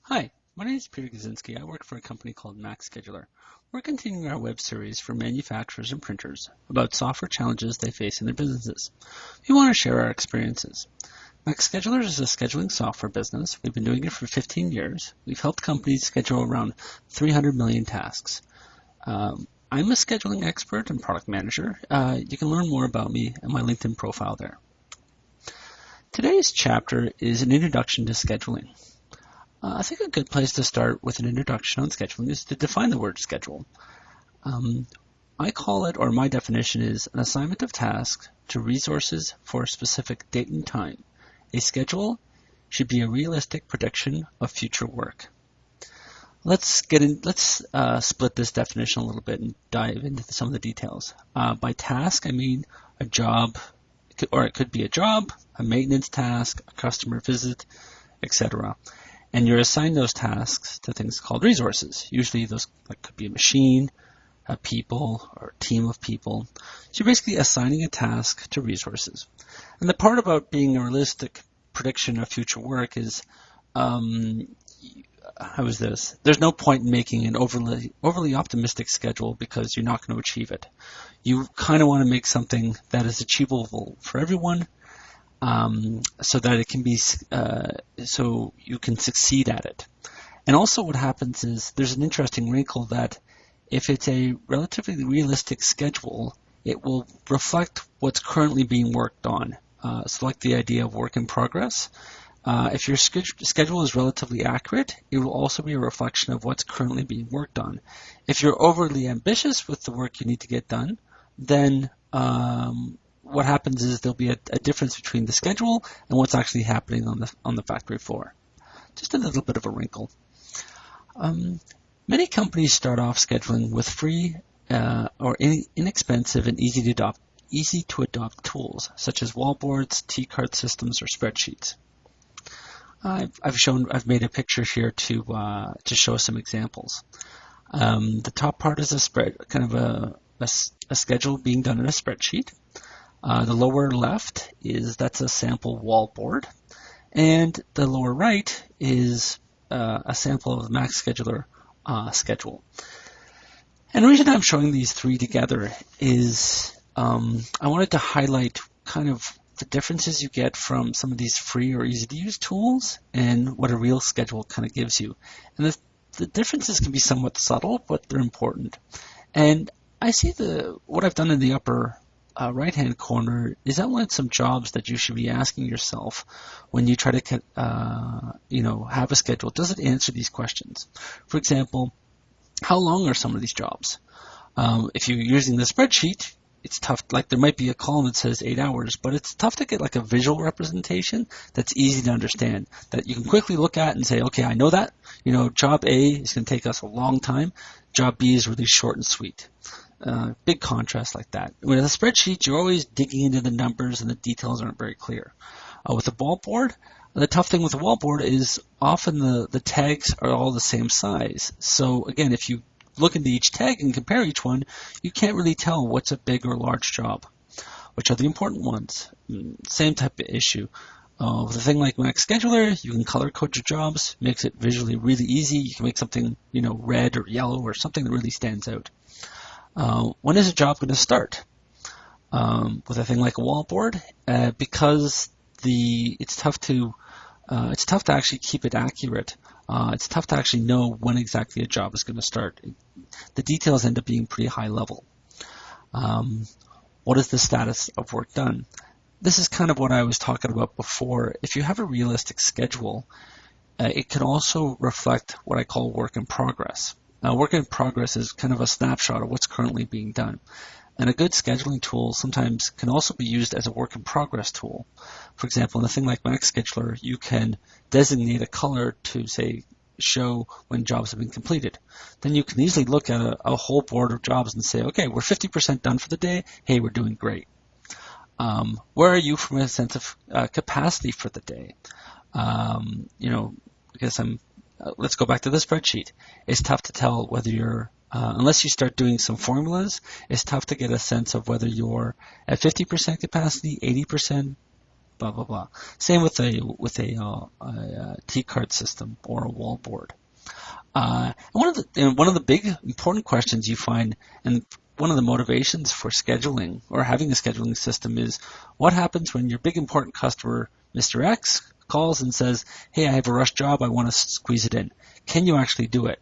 Hi, my name is Peter Gazinski. I work for a company called MaxScheduler. We're continuing our web series for manufacturers and printers about software challenges they face in their businesses. We want to share our experiences. MaxScheduler is a scheduling software business. We've been doing it for 15 years. We've helped companies schedule around 300 million tasks. I'm a scheduling expert and product manager. You can learn more about me and my LinkedIn profile there. Today's chapter is an introduction to scheduling. I think a good place to start with an introduction on scheduling is to define the word schedule. I call it, or my definition is, an assignment of tasks to resources for a specific date and time. A schedule should be a realistic prediction of future work. Let's split this definition a little bit and dive into some of the details. By task, I mean a job, or it could be a job, a maintenance task, a customer visit, etc. And you're assigned those tasks to things called resources. Usually those could be a machine, a people, or a team of people. So you're basically assigning a task to resources. And the part about being a realistic prediction of future work is, there's no point in making an overly optimistic schedule because you're not going to achieve it. You kind of want to make something that is achievable for everyone, so that it can be, so you can succeed at it. And also what happens is there's an interesting wrinkle that if it's a relatively realistic schedule, it will reflect what's currently being worked on. So like the idea of work in progress. If your schedule is relatively accurate, it will also be a reflection of what's currently being worked on. If you're overly ambitious with the work you need to get done, then what happens is there'll be a difference between the schedule and what's actually happening on the factory floor. Just a little bit of a wrinkle. Many companies start off scheduling with free or inexpensive and easy to adopt tools such as wallboards, T-card systems, or spreadsheets. I've made a picture here to show some examples. The top part is a schedule being done in a spreadsheet. The lower left that's a sample wallboard, and the lower right is a sample of the MaxScheduler schedule. And the reason I'm showing these three together is I wanted to highlight kind of the differences you get from some of these free or easy to use tools and what a real schedule kind of gives you. And the differences can be somewhat subtle, but they're important. And I see what I've done in the upper right-hand corner is outline some jobs that you should be asking yourself when you try to, have a schedule. Does it answer these questions? For example, how long are some of these jobs? If you're using the spreadsheet, it's tough. Like there might be a column that says 8 hours, but it's tough to get like a visual representation that's easy to understand, that you can quickly look at and say, okay, I know that. Job A is going to take us a long time. Job B is really short and sweet. Big contrast like that. With a spreadsheet, you're always digging into the numbers and the details aren't very clear. With a wallboard, the tough thing with a wallboard is often the tags are all the same size. So again, if you look into each tag and compare each one, you can't really tell what's a big or large job. Which are the important ones? Same type of issue. With a thing like MaxScheduler, you can color code your jobs, makes it visually really easy. You can make something, red or yellow or something that really stands out. When is a job going to start? With a thing like a wallboard, because it's tough to actually keep it accurate. It's tough to actually know when exactly a job is going to start. The details end up being pretty high level. What is the status of work done? This is kind of what I was talking about before. If you have a realistic schedule, it can also reflect what I call work in progress. Now, work in progress is kind of a snapshot of what's currently being done. And a good scheduling tool sometimes can also be used as a work in progress tool. For example, in a thing like MaxScheduler, you can designate a color to, say, show when jobs have been completed. Then you can easily look at a whole board of jobs and say, okay, we're 50% done for the day. Hey, we're doing great. Where are you from a sense of capacity for the day? Let's go back to the spreadsheet. It's tough to tell whether you're unless you start doing some formulas, it's tough to get a sense of whether you're at 50% capacity, 80%, blah blah blah. Same with a T-card system or a wall board. One of the big important questions you find, and one of the motivations for scheduling or having a scheduling system, is what happens when your big important customer, Mr. X, calls and says, "Hey, I have a rush job. I want to squeeze it in. Can you actually do it?"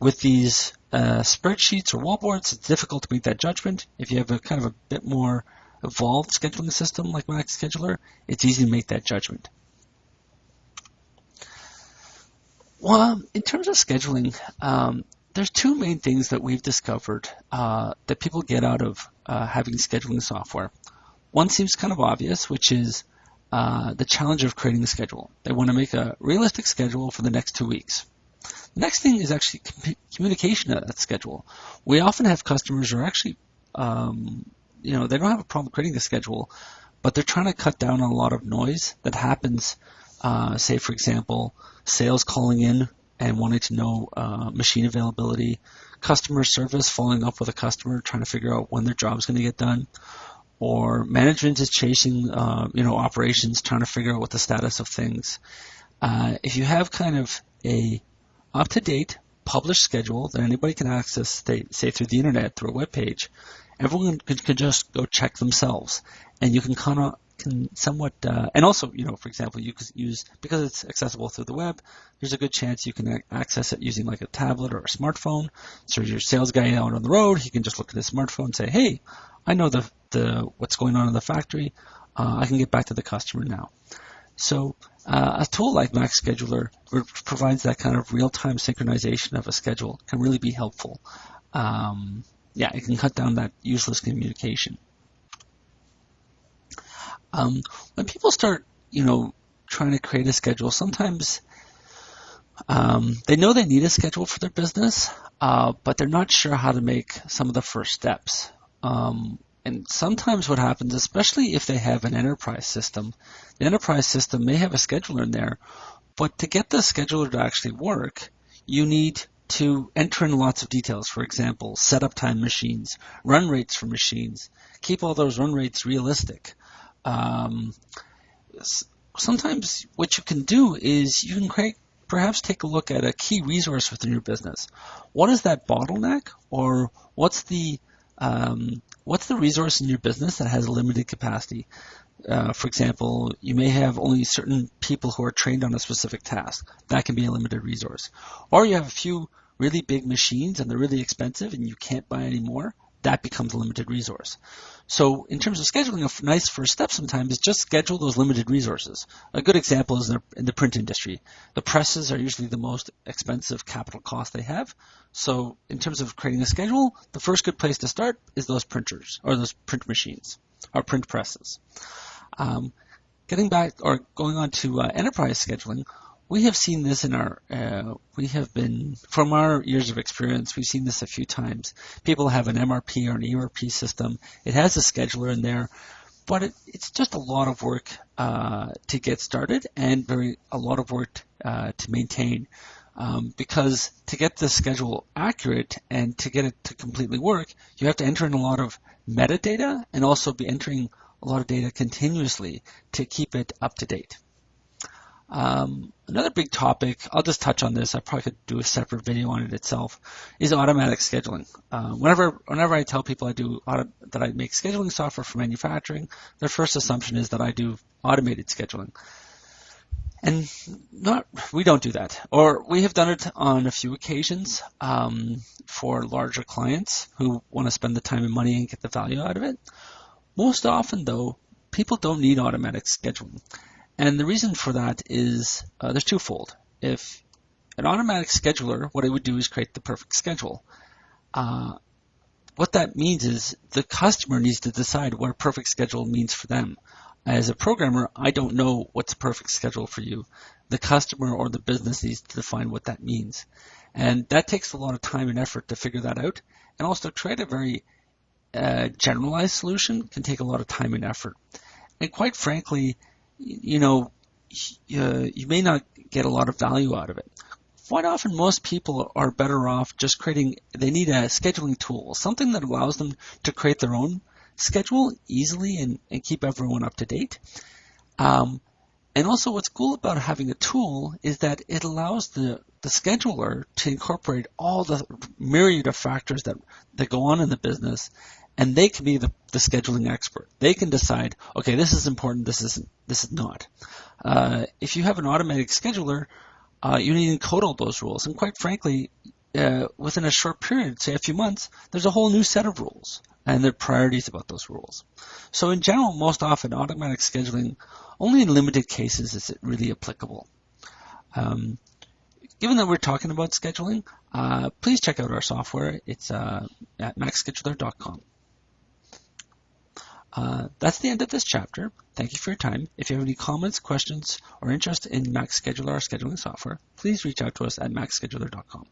With these spreadsheets or wall boards, it's difficult to make that judgment. If you have a kind of a bit more evolved scheduling system like MaxScheduler, it's easy to make that judgment. Well, in terms of scheduling, there's two main things that we've discovered that people get out of having scheduling software. One seems kind of obvious, which is the challenge of creating a schedule. They want to make a realistic schedule for the next 2 weeks. The next thing is actually communication of that schedule. We often have customers who are actually, they don't have a problem creating a schedule, but they're trying to cut down on a lot of noise that happens. Say, for example, sales calling in and wanting to know machine availability, customer service following up with a customer trying to figure out when their job's going to get done, or management is chasing operations trying to figure out what the status of things. If you have kind of a up-to-date published schedule that anybody can access, say through the internet, through a web page, everyone can just go check themselves, and you can somewhat, and also, for example, you could use, because it's accessible through the web, there's a good chance you can access it using like a tablet or a smartphone. So your sales guy out on the road, he can just look at his smartphone and say, "Hey, I know what's going on in the factory. I can get back to the customer now." So a tool like MaxScheduler, which provides that kind of real-time synchronization of a schedule, can really be helpful. It can cut down that useless communication. When people start, trying to create a schedule, sometimes they know they need a schedule for their business, but they're not sure how to make some of the first steps. And sometimes what happens, especially if they have an enterprise system, the enterprise system may have a scheduler in there, but to get the scheduler to actually work, you need to enter in lots of details. For example, setup time machines, run rates for machines, keep all those run rates realistic. Sometimes what you can do is you can perhaps take a look at a key resource within your business. What is that bottleneck, or what's the resource in your business that has a limited capacity? For example, you may have only certain people who are trained on a specific task. That can be a limited resource. Or you have a few really big machines and they're really expensive and you can't buy any more. That becomes a limited resource. So in terms of scheduling, a nice first step sometimes is just schedule those limited resources. A good example is in the print industry. The presses are usually the most expensive capital cost they have. So in terms of creating a schedule, the first good place to start is those printers or those print machines or print presses. Getting back or going on to enterprise scheduling, we have seen this from our years of experience, we've seen this a few times. People have an MRP or an ERP system. It has a scheduler in there, but it's just a lot of work to get started and a lot of work to maintain. Because to get the schedule accurate and to get it to completely work, you have to enter in a lot of metadata and also be entering a lot of data continuously to keep it up to date. Another big topic, I'll just touch on this, I probably could do a separate video on it itself, is automatic scheduling. Whenever I tell people that I make scheduling software for manufacturing, their first assumption is that I do automated scheduling. And we don't do that. Or we have done it on a few occasions for larger clients who want to spend the time and money and get the value out of it. Most often, though, people don't need automatic scheduling. And the reason for that is there's twofold. If an automatic scheduler, what it would do is create the perfect schedule. What that means is the customer needs to decide what a perfect schedule means for them. As a programmer, I don't know what's a perfect schedule for you. The customer or the business needs to define what that means. And that takes a lot of time and effort to figure that out. And also create a very generalized solution can take a lot of time and effort. And quite frankly, you may not get a lot of value out of it. Quite often, most people are better off just they need a scheduling tool, something that allows them to create their own schedule easily and keep everyone up to date. And also what's cool about having a tool is that it allows the scheduler to incorporate all the myriad of factors that go on in the business, and they can be the scheduling expert. They can decide, okay, this is important, this is not. If you have an automatic scheduler, you need to encode all those rules. And quite frankly, within a short period, say a few months, there's a whole new set of rules, and there are priorities about those rules. So in general, most often, automatic scheduling, only in limited cases is it really applicable. Given that we're talking about scheduling, please check out our software. It's at MaxScheduler.com. That's the end of this chapter. Thank you for your time. If you have any comments, questions, or interest in MaxScheduler or scheduling software, please reach out to us at MaxScheduler.com.